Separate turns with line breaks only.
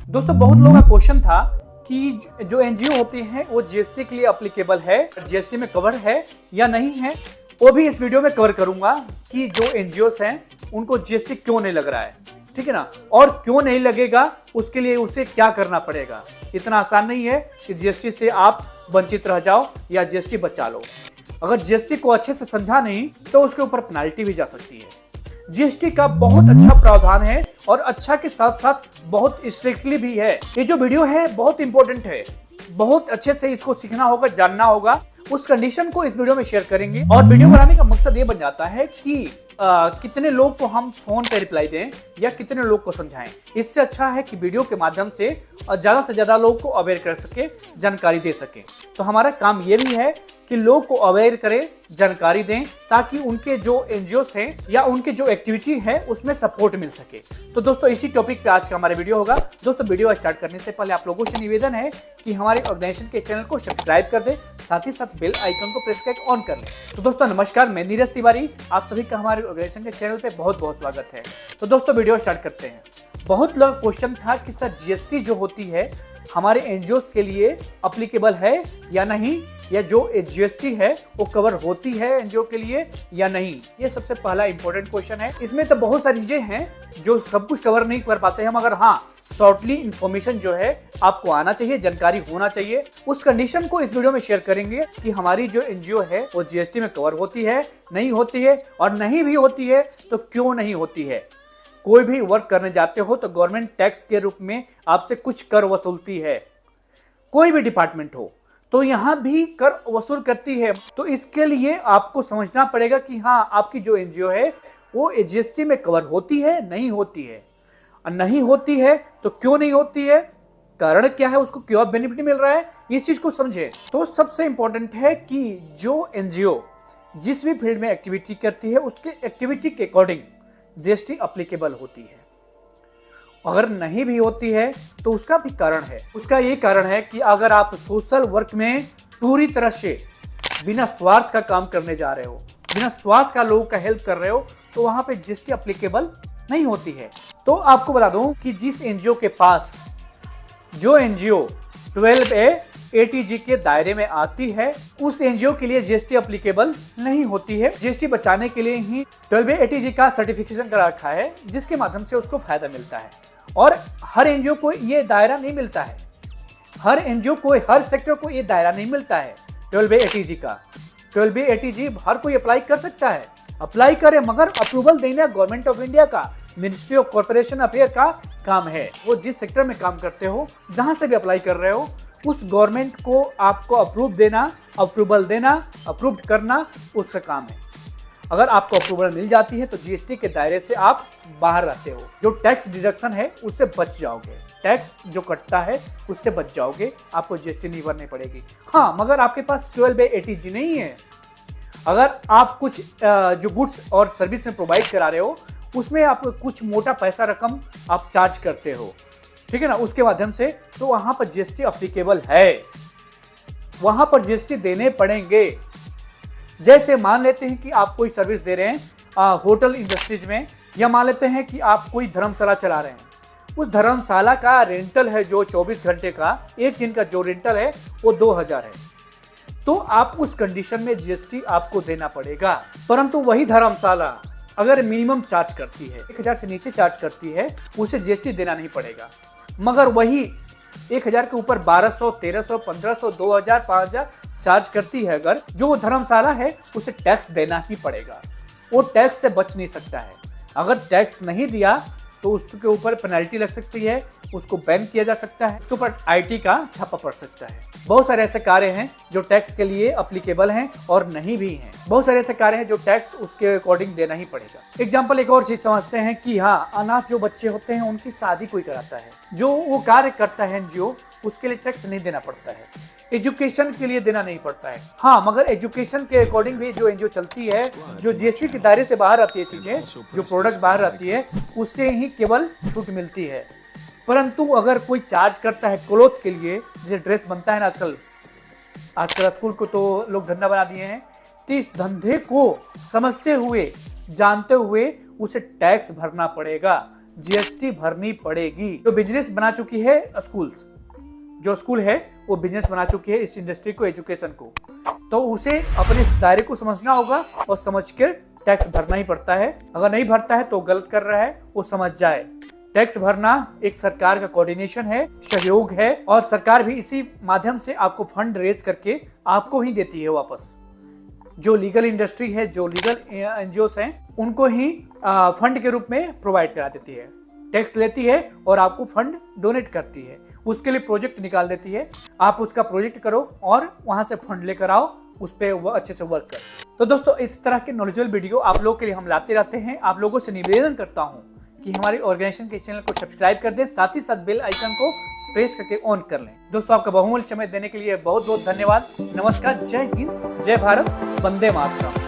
दोस्तों बहुत लोगों का क्वेश्चन था कि जो एनजीओ होते हैं वो जीएसटी के लिए अप्लीकेबल है, जीएसटी में कवर है या नहीं है। वो भी इस वीडियो में कवर करूंगा कि जो एनजीओस हैं उनको जीएसटी क्यों नहीं लग रहा है, ठीक है ना, और क्यों नहीं लगेगा, उसके लिए उसे क्या करना पड़ेगा। इतना आसान नहीं है कि जीएसटी से आप वंचित रह जाओ या जीएसटी बचा लो। अगर जीएसटी को अच्छे से समझा नहीं तो उसके ऊपर पेनाल्टी भी जा सकती है। जीएसटी का बहुत अच्छा प्रावधान है और अच्छा के साथ साथ बहुत स्ट्रिक्टली भी है। ये जो वीडियो है बहुत इंपॉर्टेंट है, बहुत अच्छे से इसको सीखना होगा, जानना होगा। उस कंडीशन को इस वीडियो में शेयर करेंगे और वीडियो बनाने का मकसद ये बन जाता है कि कितने लोग को हम फोन पे रिप्लाई दें या कितने लोग को समझाएं। इससे अच्छा है कि वीडियो के माध्यम से ज्यादा से ज्यादा लोग को अवेयर कर सके, जानकारी दे सके। तो हमारा काम ये भी है कि लोग को अवेयर करें, जानकारी दें, ताकि उनके जो एनजीओस हैं या उनके जो एक्टिविटी है उसमें सपोर्ट मिल सके। तो दोस्तों इसी टॉपिक पे आज का हमारा वीडियो होगा। दोस्तों वीडियो स्टार्ट करने से पहले आप लोगों से निवेदन है कि हमारे ऑर्गेनाइजेशन के चैनल को सब्सक्राइब कर दें, साथ ही साथ बेल आइकन को प्रेस करके ऑन कर लें। तो दोस्तों नमस्कार, मैं नीरज तिवारी, आप सभी का हमारे ऑर्गेनाइजेशन के चैनल पे बहुत बहुत स्वागत है। तो दोस्तों वीडियो स्टार्ट करते हैं। बहुत लोग क्वेश्चन था कि सर जीएसटी जो होती है हमारे एनजीओस के लिए अप्लीकेबल है या नहीं, या जो जीएसटी है वो कवर होती है एनजीओ के लिए या नहीं। ये सबसे पहला इंपॉर्टेंट क्वेश्चन है। इसमें तो बहुत सारी चीजें हैं जो सब कुछ कवर नहीं कर पाते हम, मगर हाँ शॉर्टली इंफॉर्मेशन जो है आपको आना चाहिए, जानकारी होना चाहिए। उस कंडीशन को इस वीडियो में शेयर करेंगे कि हमारी जो एनजीओ है वो जीएसटी में कवर होती है, नहीं होती है, और नहीं भी होती है तो क्यों नहीं होती है। कोई भी वर्क करने जाते हो तो गवर्नमेंट टैक्स के रूप में आपसे कुछ कर वसूलती है, कोई भी डिपार्टमेंट हो तो यहां भी कर वसूल करती है। तो इसके लिए आपको समझना पड़ेगा कि हाँ आपकी जो एनजीओ है वो जीएसटी में कवर होती है, नहीं होती है, और नहीं होती है तो क्यों नहीं होती है, कारण क्या है, उसको क्यों बेनिफिट मिल रहा है, इस चीज को समझे। तो सबसे इंपॉर्टेंट है कि जो एनजीओ जिस भी फील्ड में एक्टिविटी करती है उसके एक्टिविटी के अकॉर्डिंग जीएसटी अप्लीकेबल होती है। अगर नहीं भी होती है तो उसका भी कारण है। उसका ये कारण है कि अगर आप सोशल वर्क में पूरी तरह से बिना स्वार्थ का काम करने जा रहे हो, बिना स्वार्थ का लोगों का हेल्प कर रहे हो, तो वहां पे जीएसटी अप्लीकेबल नहीं होती है। तो आपको बता दूं कि जिस एनजीओ के पास जो एनजीओ 12A ATG के दायरे में आती है उस एनजीओ के लिए जीएसटी अप्लीकेबल नहीं होती है। जीएसटी बचाने के लिए ही 12A ATG का सर्टिफिकेशन करा रखा है, जिसके माध्यम से उसको फायदा मिलता है। और हर एनजीओ को ये दायरा नहीं मिलता है, हर एनजीओ को, हर सेक्टर को ये दायरा नहीं मिलता है 12A ATG का। 12A ATG हर कोई अप्लाई कर सकता है, अप्लाई करे, मगर अप्रूवल देना गवर्नमेंट ऑफ इंडिया का, मिनिस्ट्री ऑफ कॉर्पोरेशन अफेयर का काम है। वो जिस सेक्टर में काम करते हो, जहां से भी अप्लाई कर रहे हो, उस गवर्नमेंट को आपको अप्रूवल देना, अप्रूव करना उसका काम है। अगर आपको अप्रूवल मिल जाती है तो जीएसटी के दायरे से आप बाहर रहते हो, जो टैक्स डिडक्शन है उससे बच जाओगे, टैक्स जो कटता है उससे बच जाओगे, आपको जीएसटी नहीं भरनी पड़ेगी। हाँ मगर आपके पास 12A ATG नहीं है, अगर आप कुछ जो गुड्स और सर्विस में प्रोवाइड करा रहे हो उसमें आप कुछ मोटा पैसा रकम आप चार्ज करते हो, ठीक है ना, उसके माध्यम से, तो वहां पर जीएसटी अप्लीकेबल है, वहां पर जीएसटी देने पड़ेंगे। जैसे मान लेते हैं कि आप कोई सर्विस दे रहे हैं होटल इंडस्ट्रीज में, या मान लेते हैं कि आप कोई धर्मशाला चला रहे हैं, उस धर्मशाला का रेंटल है जो 24 घंटे का, एक दिन का जो रेंटल है वो 2000 है, तो आप उस कंडीशन में जीएसटी आपको देना पड़ेगा। परंतु वही धर्मशाला अगर मिनिमम चार्ज करती है, 1000 से नीचे चार्ज करती है, उसे जीएसटी देना नहीं पड़ेगा। मगर वही 1000 के ऊपर 1200, 1300, 1500, 2000, 5000 चार्ज करती है, अगर जो धर्मशाला है उसे टैक्स देना ही पड़ेगा। वो टैक्स से बच नहीं सकता है। अगर टैक्स नहीं दिया तो उसके ऊपर पेनल्टी लग सकती है, उसको बैन किया जा सकता है, उसके ऊपर आईटी का छापा पड़ सकता है। बहुत सारे ऐसे कार्य हैं जो टैक्स के लिए अप्लीकेबल हैं और नहीं भी हैं। बहुत सारे ऐसे कार्य हैं जो टैक्स उसके अकॉर्डिंग देना ही पड़ेगा। एग्जाम्पल एक और चीज समझते हैं कि हाँ अनाथ जो बच्चे होते हैं उनकी शादी कोई कराता है, जो वो कार्य करता है एनजीओ, उसके लिए टैक्स नहीं देना पड़ता है, एजुकेशन के लिए देना नहीं पड़ता है। हाँ मगर एजुकेशन के अकॉर्डिंग भी जो एनजीओ चलती है, जो जीएसटी के दायरे से बाहर आती है चीजें, जो प्रोडक्ट बाहर आती है, उससे ही केवल छूट मिलती है। परंतु अगर कोई चार्ज करता है क्लोथ के लिए, जैसे ड्रेस बनता है ना आजकल स्कूल को तो लोग धंधा बना दिए हैं, तो इस धंधे को समझते हुए, जानते हुए उसे टैक्स भरना पड़ेगा। जीएसटी भरनी पड़ेगी। जो बिजनेस बना चुकी है स्कूल्स, जो स्कूल है वो बिजनेस बना चुकी है इस इंडस्ट्री को, एजुकेशन को, तो उसे अपने इस दायरे को समझना होगा और समझ के टैक्स भरना ही पड़ता है। अगर नहीं भरता है तो गलत कर रहा है, वो समझ जाए। टैक्स भरना एक सरकार का कोऑर्डिनेशन है, सहयोग है, और सरकार भी इसी माध्यम से आपको फंड रेज करके आपको ही देती है वापस। जो लीगल इंडस्ट्री है, जो लीगल एनजीओस हैं, उनको ही फंड के रूप में प्रोवाइड करा देती है। टैक्स लेती है और आपको फंड डोनेट करती है, उसके लिए प्रोजेक्ट निकाल देती है। आप उसका प्रोजेक्ट करो और वहां से फंड लेकर आओ, उस पर वो अच्छे से वर्क करो। तो दोस्तों, इस तरह के नॉलेजेबल वीडियो आप लोगों के लिए हम लाते रहते हैं। आप लोगों से निवेदन करता हूं कि हमारी ऑर्गेनाइजेशन के चैनल को सब्सक्राइब कर दें, साथ ही साथ बेल आइकन को प्रेस करके ऑन कर लें। दोस्तों, आपका बहुमूल्य समय देने के लिए बहुत बहुत धन्यवाद। नमस्कार, जय हिंद, जय भारत, वंदे मातरम।